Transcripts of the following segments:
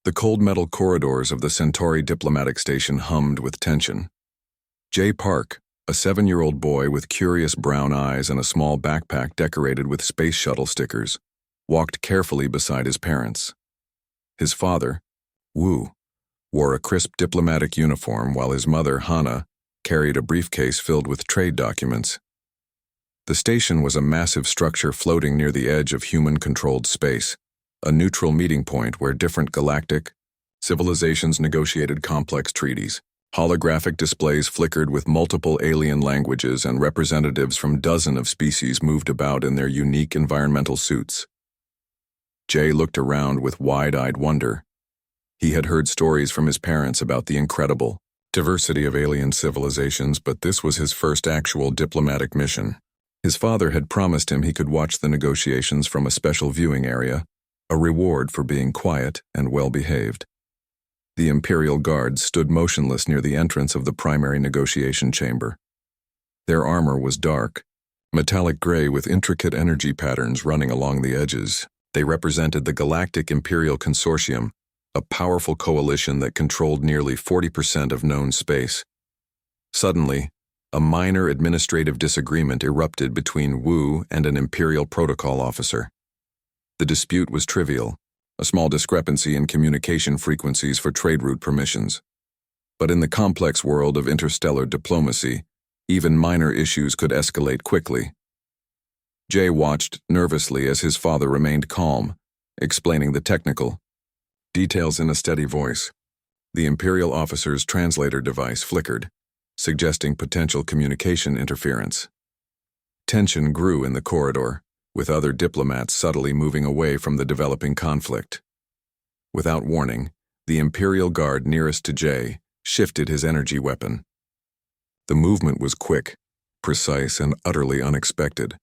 The cold metal corridors of the Centauri diplomatic station hummed with tension. Jay Park, a 7-year-old boy with curious brown eyes and a small backpack decorated with space shuttle stickers, walked carefully beside his parents. His father, Wu, wore a crisp diplomatic uniform while his mother, Hana, carried a briefcase filled with trade documents. The station was a massive structure floating near the edge of human-controlled space, a neutral meeting point where different galactic civilizations negotiated complex treaties. Holographic displays flickered with multiple alien languages, and representatives from dozens of species moved about in their unique environmental suits. Jay looked around with wide-eyed wonder. He had heard stories from his parents about the incredible diversity of alien civilizations, but this was his first actual diplomatic mission. His father had promised him he could watch the negotiations from a special viewing area, a reward for being quiet and well-behaved. The Imperial Guards stood motionless near the entrance of the primary negotiation chamber. Their armor was dark, metallic gray with intricate energy patterns running along the edges. They represented the Galactic Imperial Consortium, a powerful coalition that controlled nearly 40% of known space. Suddenly, a minor administrative disagreement erupted between Wu and an Imperial protocol officer. The dispute was trivial, a small discrepancy in communication frequencies for trade route permissions. But in the complex world of interstellar diplomacy, even minor issues could escalate quickly. Jay watched nervously as his father remained calm, explaining the technical details in a steady voice. The Imperial officer's translator device flickered, suggesting potential communication interference. Tension grew in the corridor, with other diplomats subtly moving away from the developing conflict. Without warning, the Imperial Guard nearest to Jay shifted his energy weapon. The movement was quick, precise, and utterly unexpected.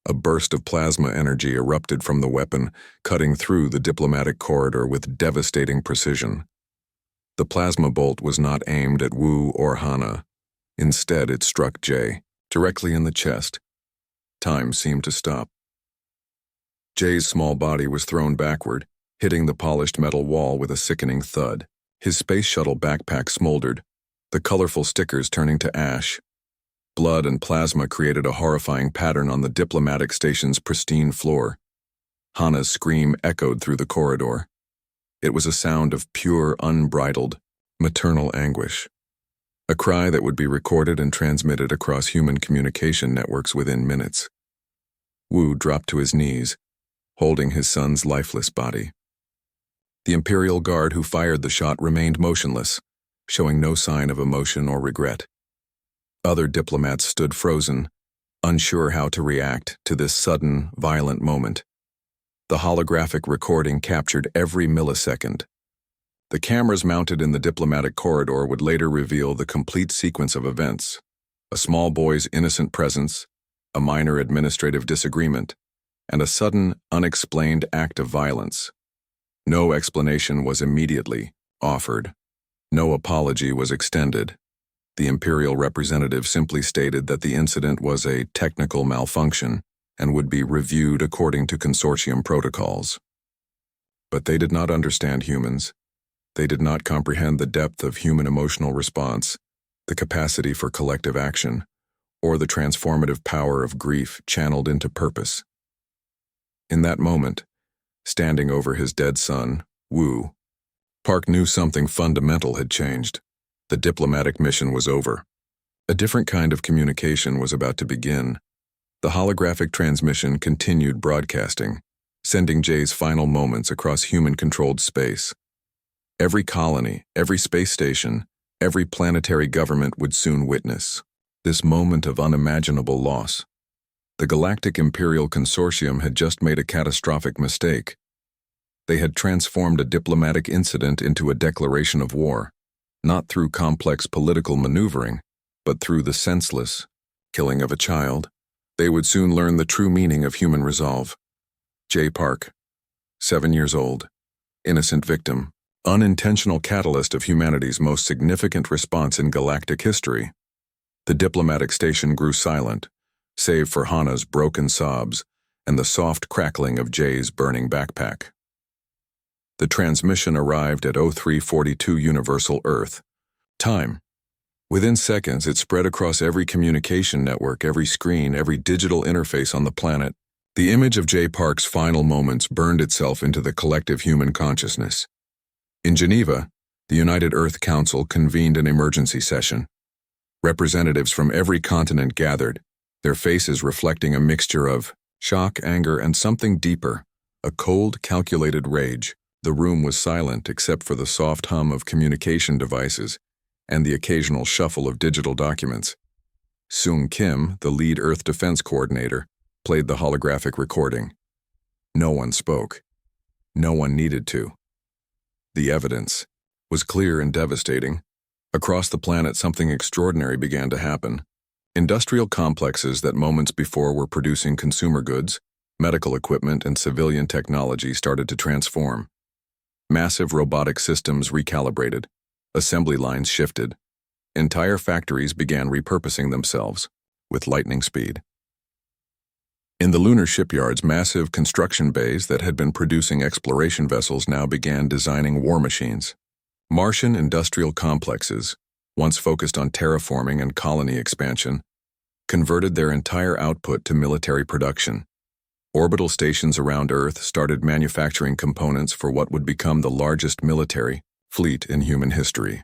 A burst of plasma energy erupted from the weapon, cutting through the diplomatic corridor with devastating precision. The plasma bolt was not aimed at Wu or Hana. Instead, it struck Jay, directly in the chest. Time seemed to stop. Jay's small body was thrown backward, hitting the polished metal wall with a sickening thud. His space shuttle backpack smoldered, the colorful stickers turning to ash. Blood and plasma created a horrifying pattern on the diplomatic station's pristine floor. Hana's scream echoed through the corridor. It was a sound of pure, unbridled, maternal anguish. A cry that would be recorded and transmitted across human communication networks within minutes. Wu dropped to his knees, holding his son's lifeless body. The Imperial Guard who fired the shot remained motionless, showing no sign of emotion or regret. Other diplomats stood frozen, unsure how to react to this sudden, violent moment. The holographic recording captured every millisecond. The cameras mounted in the diplomatic corridor would later reveal the complete sequence of events: a small boy's innocent presence, a minor administrative disagreement, and a sudden, unexplained act of violence. No explanation was immediately offered. No apology was extended. The Imperial representative simply stated that the incident was a technical malfunction and would be reviewed according to consortium protocols. But they did not understand humans. They did not comprehend the depth of human emotional response, the capacity for collective action, or the transformative power of grief channeled into purpose. In that moment, standing over his dead son, Wu, Park knew something fundamental had changed. The diplomatic mission was over. A different kind of communication was about to begin. The holographic transmission continued broadcasting, sending Jay's final moments across human-controlled space. Every colony, every space station, every planetary government would soon witness this moment of unimaginable loss. The Galactic Imperial Consortium had just made a catastrophic mistake. They had transformed a diplomatic incident into a declaration of war, not through complex political maneuvering, but through the senseless killing of a child. They would soon learn the true meaning of human resolve. Jay Park, 7 years old, innocent victim, unintentional catalyst of humanity's most significant response in galactic history. The diplomatic station grew silent, save for Hana's broken sobs and the soft crackling of Jay's burning backpack. The transmission arrived at 0342 Universal Earth time. Within seconds, it spread across every communication network, every screen, every digital interface on the planet. The image of J. Park's final moments burned itself into the collective human consciousness. In Geneva, the United Earth Council convened an emergency session. Representatives from every continent gathered, their faces reflecting a mixture of shock, anger, and something deeper, a cold, calculated rage. The room was silent except for the soft hum of communication devices and the occasional shuffle of digital documents. Sung Kim, the lead Earth Defense Coordinator, played the holographic recording. No one spoke. No one needed to. The evidence was clear and devastating. Across the planet, something extraordinary began to happen. Industrial complexes that moments before were producing consumer goods, medical equipment, and civilian technology started to transform. Massive robotic systems recalibrated. Assembly lines shifted. Entire factories began repurposing themselves with lightning speed. In the lunar shipyards, massive construction bays that had been producing exploration vessels now began designing war machines. Martian industrial complexes, once focused on terraforming and colony expansion, converted their entire output to military production. Orbital stations around Earth started manufacturing components for what would become the largest military fleet in human history.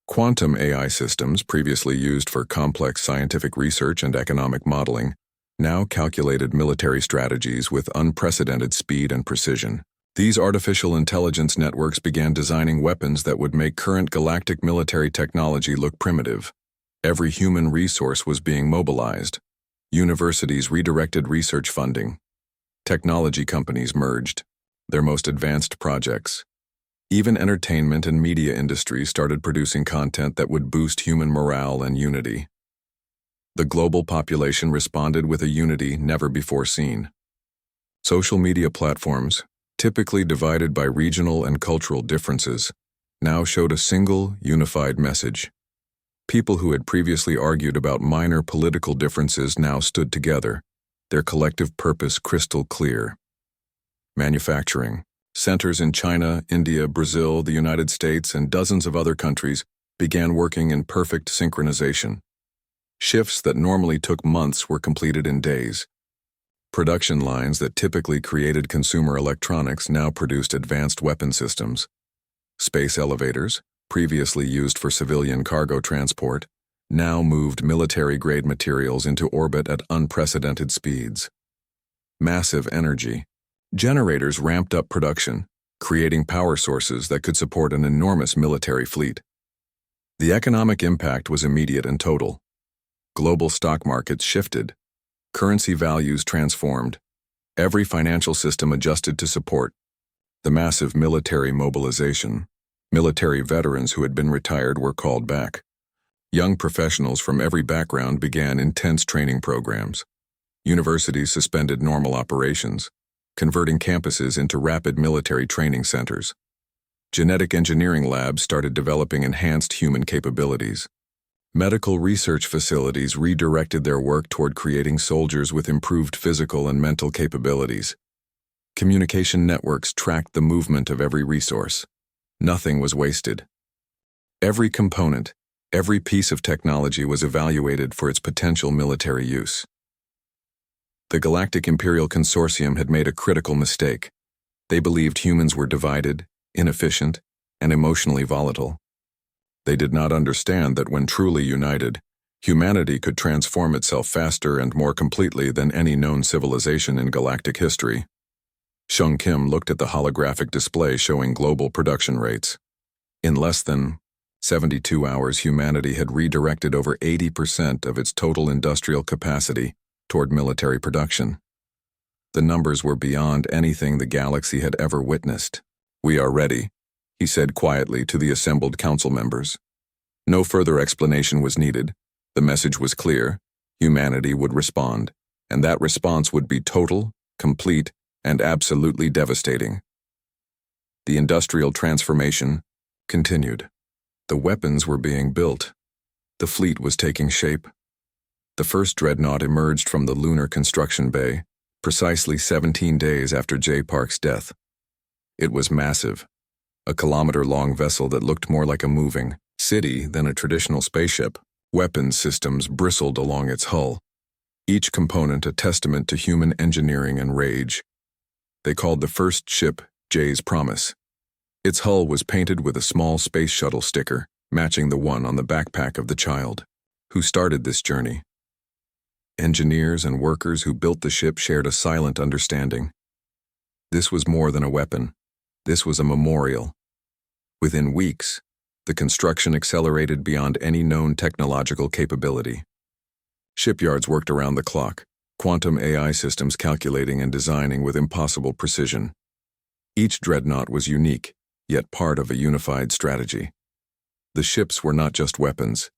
Quantum AI systems, previously used for complex scientific research and economic modeling, now calculated military strategies with unprecedented speed and precision. These artificial intelligence networks began designing weapons that would make current galactic military technology look primitive. Every human resource was being mobilized. Universities redirected research funding. Technology companies merged their most advanced projects. Even entertainment and media industries started producing content that would boost human morale and unity. The global population responded with a unity never before seen. Social media platforms, typically divided by regional and cultural differences, now showed a single, unified message. People who had previously argued about minor political differences now stood together, their collective purpose crystal clear. Manufacturing. Centers in China, India, Brazil, the United States, and dozens of other countries began working in perfect synchronization. Shifts that normally took months were completed in days. Production lines that typically created consumer electronics now produced advanced weapon systems. Space elevators, previously used for civilian cargo transport, now moved military-grade materials into orbit at unprecedented speeds. Massive energy. Generators ramped up production, creating power sources that could support an enormous military fleet. The economic impact was immediate and total. Global stock markets shifted. Currency values transformed. Every financial system adjusted to support the massive military mobilization. Military veterans who had been retired were called back. Young professionals from every background began intense training programs. Universities suspended normal operations, converting campuses into rapid military training centers. Genetic engineering labs started developing enhanced human capabilities. Medical research facilities redirected their work toward creating soldiers with improved physical and mental capabilities. Communication networks tracked the movement of every resource. Nothing was wasted. Every component, every piece of technology was evaluated for its potential military use. The Galactic Imperial Consortium had made a critical mistake. They believed humans were divided, inefficient, and emotionally volatile. They did not understand that when truly united, humanity could transform itself faster and more completely than any known civilization in galactic history. Sung Kim looked at the holographic display showing global production rates. In less than 72 hours, humanity had redirected over 80% of its total industrial capacity toward military production. The numbers were beyond anything the galaxy had ever witnessed. "We are ready," he said quietly to the assembled council members. No further explanation was needed. The message was clear. Humanity would respond, and that response would be total, complete, and absolutely devastating. The industrial transformation continued. The weapons were being built. The fleet was taking shape. The first Dreadnought emerged from the lunar construction bay, precisely 17 days after J. Park's death. It was massive, a kilometer-long vessel that looked more like a moving city than a traditional spaceship. Weapons systems bristled along its hull, each component a testament to human engineering and rage. They called the first ship Jay's Promise. Its hull was painted with a small space shuttle sticker, matching the one on the backpack of the child who started this journey. Engineers and workers who built the ship shared a silent understanding. This was more than a weapon. This was a memorial. Within weeks, the construction accelerated beyond any known technological capability. Shipyards worked around the clock, quantum AI systems calculating and designing with impossible precision. Each dreadnought was unique, yet part of a unified strategy. The ships were not just weapons.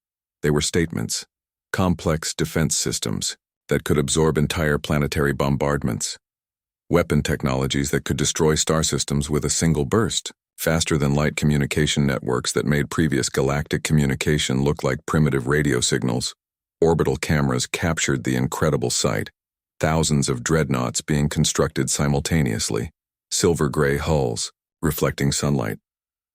They were statements, complex defense systems that could absorb entire planetary bombardments. Weapon technologies that could destroy star systems with a single burst, faster-than-light communication networks that made previous galactic communication look like primitive radio signals. Orbital cameras captured the incredible sight, thousands of dreadnoughts being constructed simultaneously, silver-gray hulls, reflecting sunlight,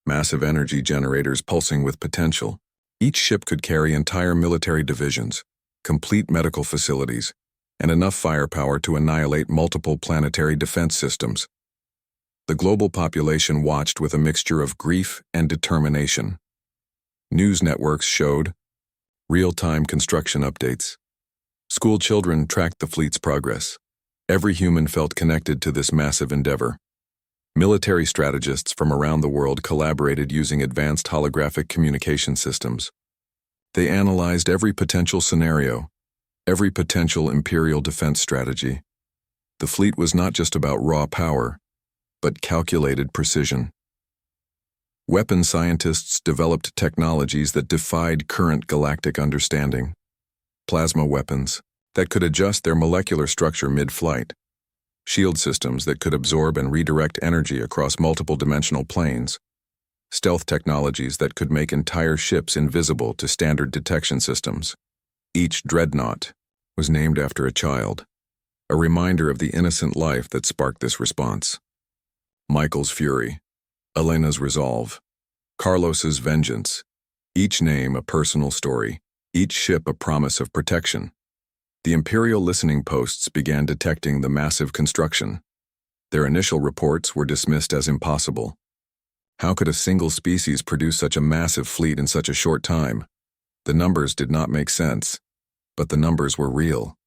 massive energy generators pulsing with potential. Each ship could carry entire military divisions, complete medical facilities, and enough firepower to annihilate multiple planetary defense systems. The global population watched with a mixture of grief and determination. News networks showed real-time construction updates. School children tracked the fleet's progress. Every human felt connected to this massive endeavor. Military strategists from around the world collaborated using advanced holographic communication systems. They analyzed every potential scenario, every potential imperial defense strategy. The fleet was not just about raw power, but calculated precision. Weapon scientists developed technologies that defied current galactic understanding. Plasma weapons that could adjust their molecular structure mid-flight. Shield systems that could absorb and redirect energy across multiple dimensional planes. Stealth technologies that could make entire ships invisible to standard detection systems. Each dreadnought was named after a child, a reminder of the innocent life that sparked this response. Michael's fury, Elena's resolve, Carlos's vengeance, each name a personal story, each ship a promise of protection. The Imperial listening posts began detecting the massive construction. Their initial reports were dismissed as impossible. How could a single species produce such a massive fleet in such a short time? The numbers did not make sense, but the numbers were real.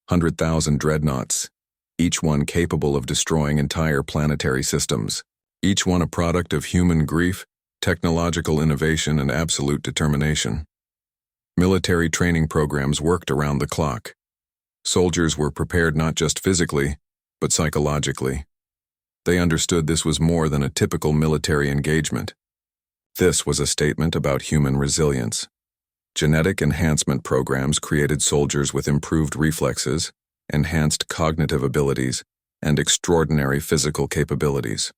100,000 dreadnoughts, each one capable of destroying entire planetary systems, each one a product of human grief, technological innovation, and absolute determination. Military training programs worked around the clock. Soldiers were prepared not just physically, but psychologically. They understood this was more than a typical military engagement. This was a statement about human resilience. Genetic enhancement programs created soldiers with improved reflexes, enhanced cognitive abilities, and extraordinary physical capabilities.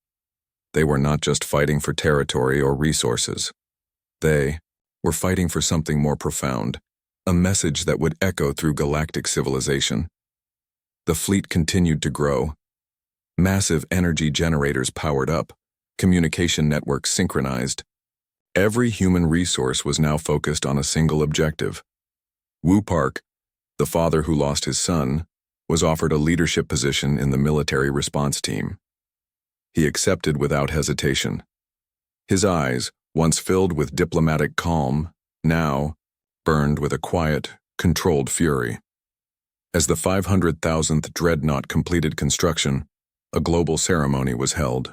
They were not just fighting for territory or resources. They were fighting for something more profound, a message that would echo through galactic civilization. The fleet continued to grow. Massive energy generators powered up, communication networks synchronized. Every human resource was now focused on a single objective. Wu Park, the father who lost his son, was offered a leadership position in the military response team. He accepted without hesitation. His eyes, once filled with diplomatic calm, now burned with a quiet, controlled fury. As the 500,000th dreadnought completed construction, a global ceremony was held.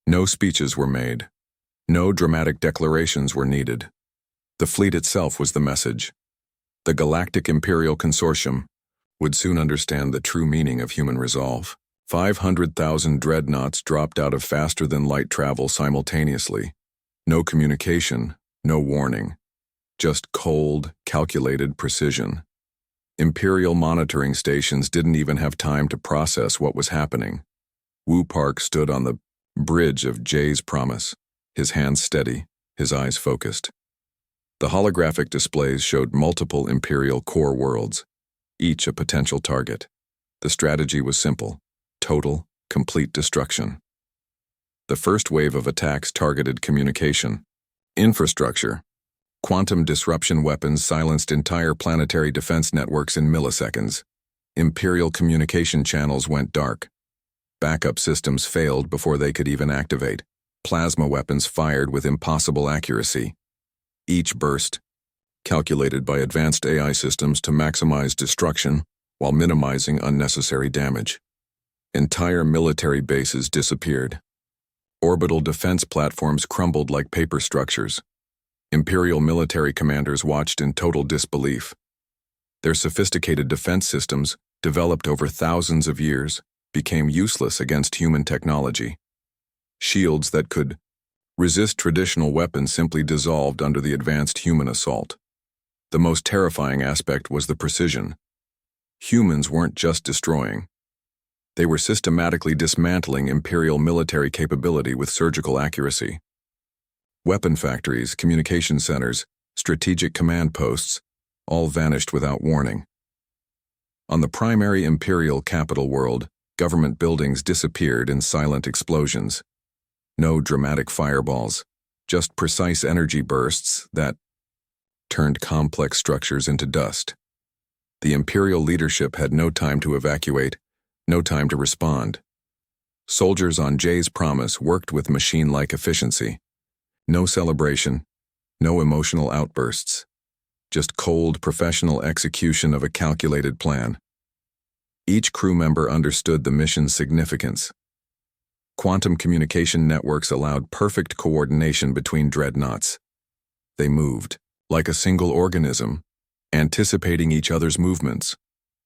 No speeches were made. No dramatic declarations were needed. The fleet itself was the message. The Galactic Imperial Consortium would soon understand the true meaning of human resolve. 500,000 dreadnoughts dropped out of faster-than-light travel simultaneously. No communication, no warning. Just cold, calculated precision. Imperial monitoring stations didn't even have time to process what was happening. Wu Park stood on the bridge of Jay's Promise, his hands steady, his eyes focused. The holographic displays showed multiple Imperial core worlds, each a potential target. The strategy was simple: total, complete destruction. The first wave of attacks targeted communication. Infrastructure. Quantum disruption weapons silenced entire planetary defense networks in milliseconds. Imperial communication channels went dark. Backup systems failed before they could even activate. Plasma weapons fired with impossible accuracy. Each burst, calculated by advanced AI systems to maximize destruction while minimizing unnecessary damage. Entire military bases disappeared. Orbital defense platforms crumbled like paper structures. Imperial military commanders watched in total disbelief. Their sophisticated defense systems, developed over thousands of years, became useless against human technology. Shields that could resist traditional weapons simply dissolved under the advanced human assault. The most terrifying aspect was the precision. Humans weren't just destroying. They were systematically dismantling Imperial military capability with surgical accuracy. Weapon factories, communication centers, strategic command posts, all vanished without warning. On the primary Imperial capital world, government buildings disappeared in silent explosions. No dramatic fireballs, just precise energy bursts that turned complex structures into dust. The Imperial leadership had no time to evacuate, no time to respond. Soldiers on Jay's promise worked with machine-like efficiency. No celebration, no emotional outbursts. Just cold, professional execution of a calculated plan. Each crew member understood the mission's significance. Quantum communication networks allowed perfect coordination between dreadnoughts. They moved, like a single organism, anticipating each other's movements,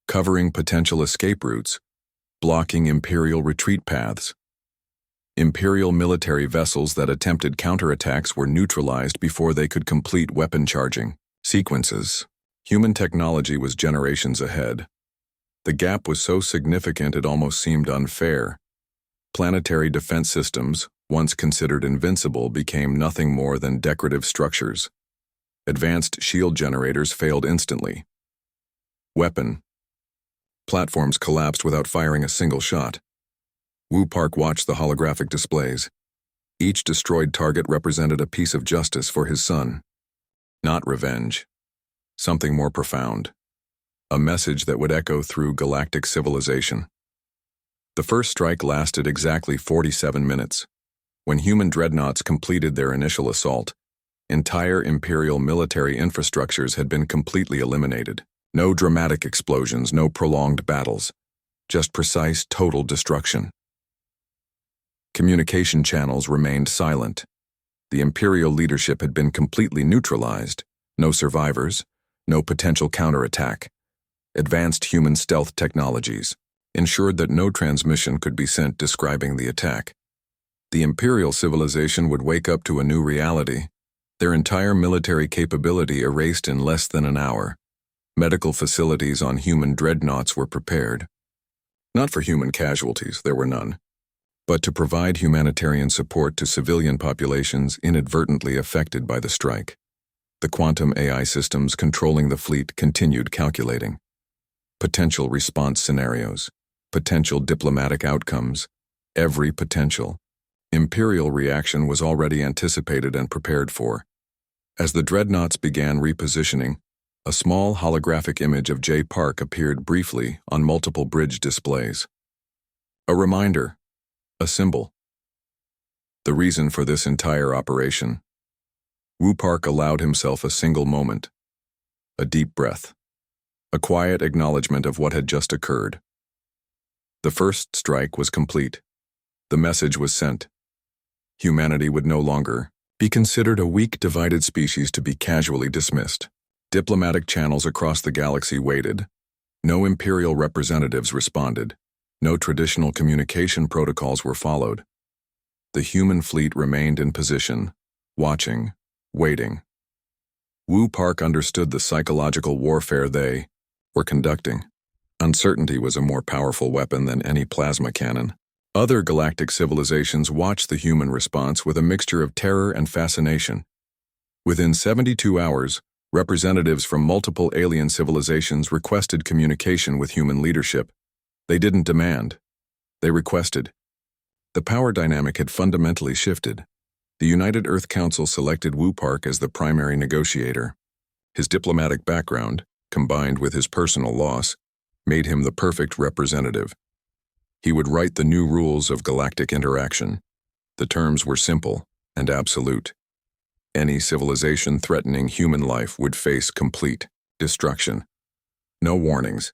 covering potential escape routes, blocking Imperial retreat paths. Imperial military vessels that attempted counterattacks were neutralized before they could complete weapon charging sequences. Human technology was generations ahead. The gap was so significant it almost seemed unfair. Planetary defense systems, once considered invincible, became nothing more than decorative structures. Advanced shield generators failed instantly. Weapon platforms collapsed without firing a single shot. Wu Park watched the holographic displays. Each destroyed target represented a piece of justice for his son. Not revenge. Something more profound. A message that would echo through galactic civilization. The first strike lasted exactly 47 minutes. When human dreadnoughts completed their initial assault, entire Imperial military infrastructures had been completely eliminated. No dramatic explosions, no prolonged battles. Just precise, total destruction. Communication channels remained silent. The Imperial leadership had been completely neutralized. No survivors, no potential counterattack. Advanced human stealth technologies ensured that no transmission could be sent describing the attack. The Imperial civilization would wake up to a new reality. Their entire military capability erased in less than an hour. Medical facilities on human dreadnoughts were prepared. Not for human casualties, there were none, but to provide humanitarian support to civilian populations inadvertently affected by the strike. The quantum AI systems controlling the fleet continued calculating. Potential response scenarios, potential diplomatic outcomes, every potential. Imperial reaction was already anticipated and prepared for. As the dreadnoughts began repositioning, a small holographic image of Jay Park appeared briefly on multiple bridge displays. A reminder, a symbol. The reason for this entire operation. Wu Park allowed himself a single moment. A deep breath. A quiet acknowledgement of what had just occurred. The first strike was complete. The message was sent. Humanity would no longer be considered a weak, divided species to be casually dismissed. Diplomatic channels across the galaxy waited. No Imperial representatives responded. No traditional communication protocols were followed. The human fleet remained in position, watching, waiting. Wu Park understood the psychological warfare they were conducting. Uncertainty was a more powerful weapon than any plasma cannon. Other galactic civilizations watched the human response with a mixture of terror and fascination. Within 72 hours, representatives from multiple alien civilizations requested communication with human leadership. They didn't demand. They requested. The power dynamic had fundamentally shifted. The United Earth Council selected Wu Park as the primary negotiator. His diplomatic background, combined with his personal loss, made him the perfect representative. He would write the new rules of galactic interaction. The terms were simple and absolute. Any civilization threatening human life would face complete destruction. No warnings,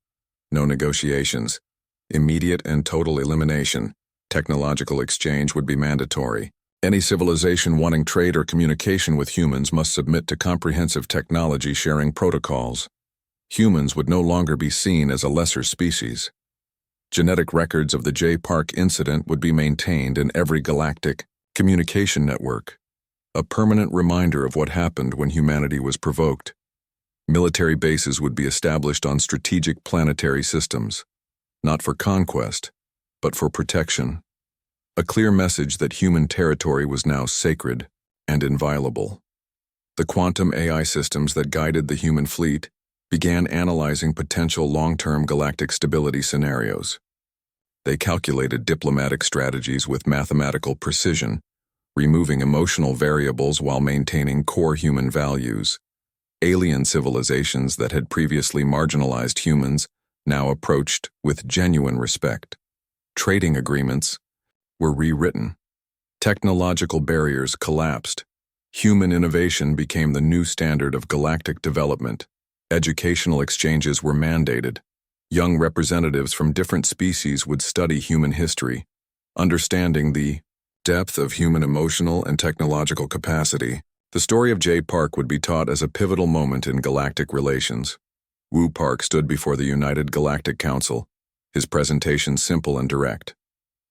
no negotiations, immediate and total elimination. Technological exchange would be mandatory. Any civilization wanting trade or communication with humans must submit to comprehensive technology sharing protocols. Humans would no longer be seen as a lesser species. Genetic records of the J. Park incident would be maintained in every galactic communication network, a permanent reminder of what happened when humanity was provoked. Military bases would be established on strategic planetary systems, not for conquest, but for protection. A clear message that human territory was now sacred and inviolable. The quantum AI systems that guided the human fleet began analyzing potential long-term galactic stability scenarios. They calculated diplomatic strategies with mathematical precision, removing emotional variables while maintaining core human values. Alien civilizations that had previously marginalized humans now approached with genuine respect. Trading agreements were rewritten. Technological barriers collapsed. Human innovation became the new standard of galactic development. Educational exchanges were mandated. Young representatives from different species would study human history, understanding the depth of human emotional and technological capacity. The story of J. Park would be taught as a pivotal moment in galactic relations. Wu Park stood before the United Galactic Council, his presentation simple and direct.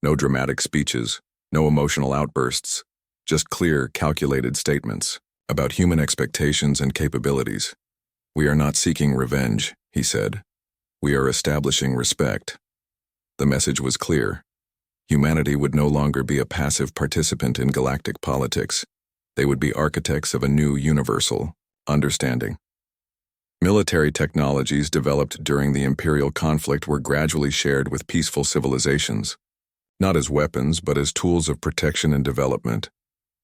No dramatic speeches, no emotional outbursts, just clear, calculated statements about human expectations and capabilities. "We are not seeking revenge," he said. "We are establishing respect." The message was clear. Humanity would no longer be a passive participant in galactic politics. They would be architects of a new universal understanding. Military technologies developed during the imperial conflict were gradually shared with peaceful civilizations, not as weapons but as tools of protection and development.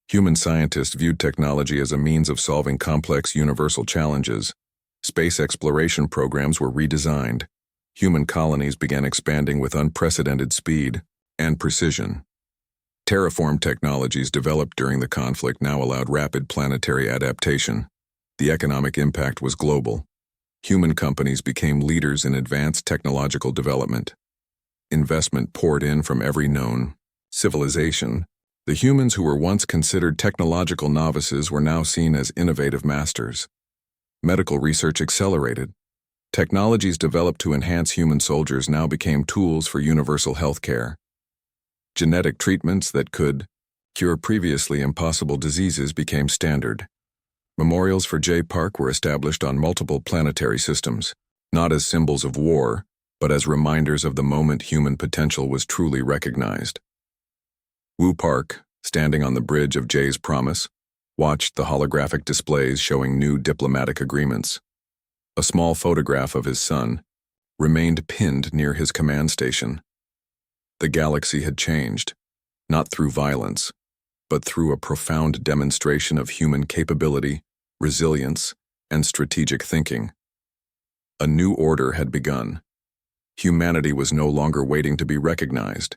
Human scientists viewed technology as a means of solving complex universal challenges. Space exploration programs were redesigned. Human colonies began expanding with unprecedented speed and precision. Terraform technologies developed during the conflict now allowed rapid planetary adaptation. The economic impact was global. Human companies became leaders in advanced technological development. Investment poured in from every known civilization. The humans who were once considered technological novices were now seen as innovative masters. Medical research accelerated. Technologies developed to enhance human soldiers now became tools for universal health care. Genetic treatments that could cure previously impossible diseases became standard. Memorials for J. Park were established on multiple planetary systems, not as symbols of war, but as reminders of the moment human potential was truly recognized. Wu Park, standing on the bridge of J's promise, watched the holographic displays showing new diplomatic agreements. A small photograph of his son remained pinned near his command station. The galaxy had changed, not through violence, but through a profound demonstration of human capability, resilience, and strategic thinking. A new order had begun. Humanity was no longer waiting to be recognized.